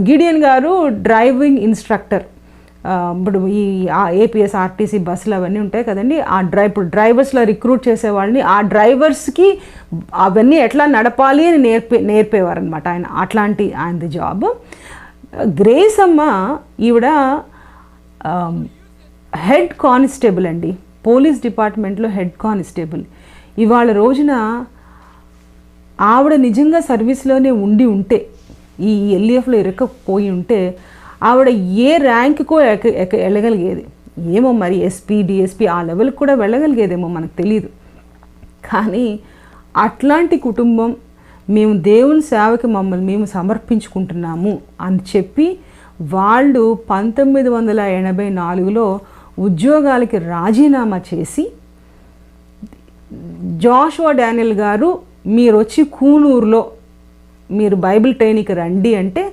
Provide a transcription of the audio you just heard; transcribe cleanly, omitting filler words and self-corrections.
Gideon గారు driving instructor. ఇప్పుడు ఈ ఏపీఎస్ ఆర్టీసీ బస్సులు అవన్నీ ఉంటాయి కదండి, ఇప్పుడు డ్రైవర్స్లో రిక్రూట్ చేసేవాళ్ళని ఆ డ్రైవర్స్కి అవన్నీ ఎట్లా నడపాలి అని నేర్పేవారు అనమాట ఆయన. అట్లాంటి ఆయనది జాబ్. గ్రేస్ అమ్మ ఈవిడ హెడ్ కానిస్టేబుల్ అండి, పోలీస్ డిపార్ట్మెంట్లో హెడ్ కానిస్టేబుల్. ఇవాళ రోజున ఆవిడ నిజంగా సర్వీస్లోనే ఉంటే, ఈ ఎల్ఈఎఫ్లో ఇరక్కపోయి ఉంటే ఆవిడ ఏ ర్యాంక్కో వెళ్ళగలిగేది ఏమో, మరి ఎస్పీ డిఎస్పీ ఆ లెవెల్కి కూడా వెళ్ళగలిగేదేమో మనకు తెలియదు. కానీ అట్లాంటి కుటుంబం, మేము దేవుని సేవకి మమ్మల్ని మేము సమర్పించుకుంటున్నాము అని చెప్పి వాళ్ళు 1984లో ఉద్యోగాలకి రాజీనామా చేసి, జాషువా డానియల్ గారు మీరు వచ్చి కూనూరులో మీరు బైబిల్ ట్రైనింగ్కి రండి అంటే